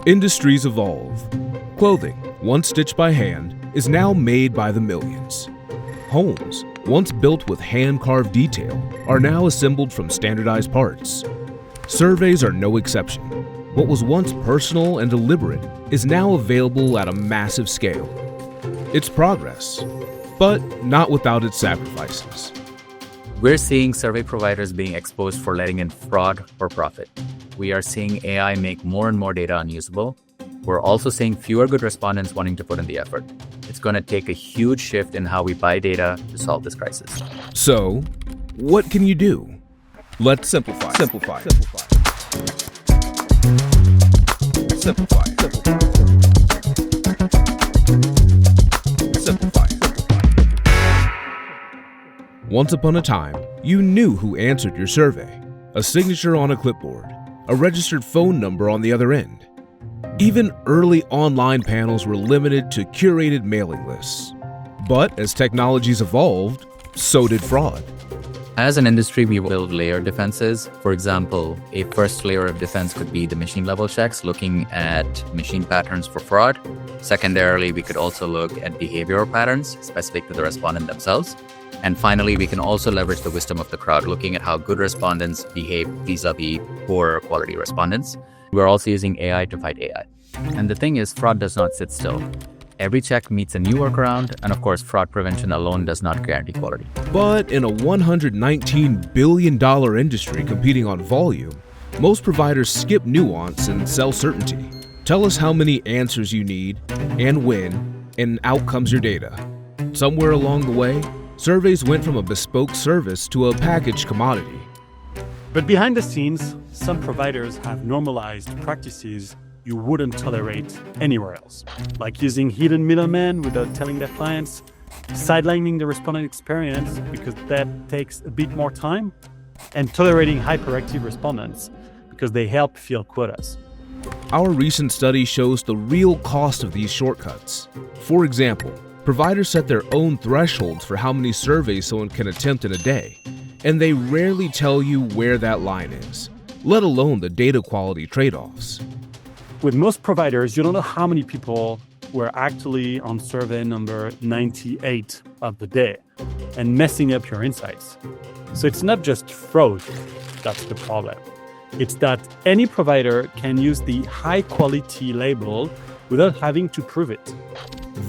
Industries evolve. Clothing, once stitched by hand, is now made by the millions. Homes, once built with hand-carved detail, are now assembled from standardized parts. Surveys are no exception. What was once personal and deliberate is now available at a massive scale. It's progress, but not without its sacrifices. We're seeing survey providers being exposed for letting in fraud for profit. We are seeing AI make more and more data unusable. We're also seeing fewer good respondents wanting to put in the effort. It's going to take a huge shift in how we buy data to solve this crisis. So, what can you do? Let's simplify. Simplify. Once upon a time, you knew who answered your survey. A signature on a clipboard, a registered phone number on the other end. Even early online panels were limited to curated mailing lists. But as technologies evolved, so did fraud. As an industry, we build layered defenses. For example, a first layer of defense could be the machine level checks, looking at machine patterns for fraud. Secondarily, we could also look at behavioral patterns specific to the respondent themselves. And finally, we can also leverage the wisdom of the crowd, looking at how good respondents behave vis-a-vis poor quality respondents. We're also using AI to fight AI. And the thing is, fraud does not sit still. Every check meets a new workaround, and of course, fraud prevention alone does not guarantee quality. But in a $119 billion industry competing on volume, most providers skip nuance and sell certainty. Tell us how many answers you need, and when, and out comes your data. Somewhere along the way, surveys went from a bespoke service to a packaged commodity. But behind the scenes, some providers have normalized practices you wouldn't tolerate anywhere else, like using hidden middlemen without telling their clients, sidelining the respondent experience because that takes a bit more time, and tolerating hyperactive respondents because they help fill quotas. Our recent study shows the real cost of these shortcuts. For example, providers set their own thresholds for how many surveys someone can attempt in a day, and they rarely tell you where that line is, let alone the data quality trade-offs. With most providers, you don't know how many people were actually on survey number 98 of the day and messing up your insights. So it's not just fraud that's the problem. It's that any provider can use the high quality label without having to prove it.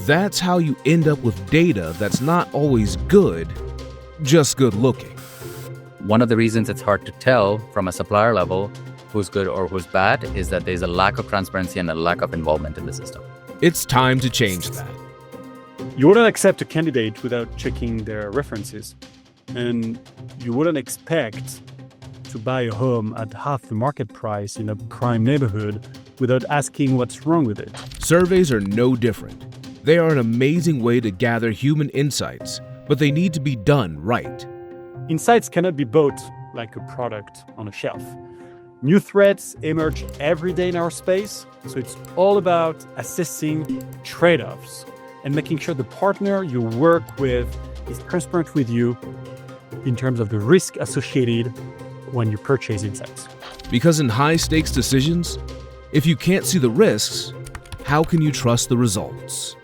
That's how you end up with data that's not always good, just good looking. One of the reasons it's hard to tell from a supplier level who's good or who's bad is that there's a lack of transparency and a lack of involvement in the system. It's time to change that. You wouldn't accept a candidate without checking their references. And you wouldn't expect to buy a home at half the market price in a crime neighborhood without asking what's wrong with it. Surveys are no different. They are an amazing way to gather human insights, but they need to be done right. Insights cannot be bought like a product on a shelf. New threats emerge every day in our space, so it's all about assessing trade-offs and making sure the partner you work with is transparent with you in terms of the risk associated when you purchase insights. Because in high-stakes decisions, if you can't see the risks, how can you trust the results?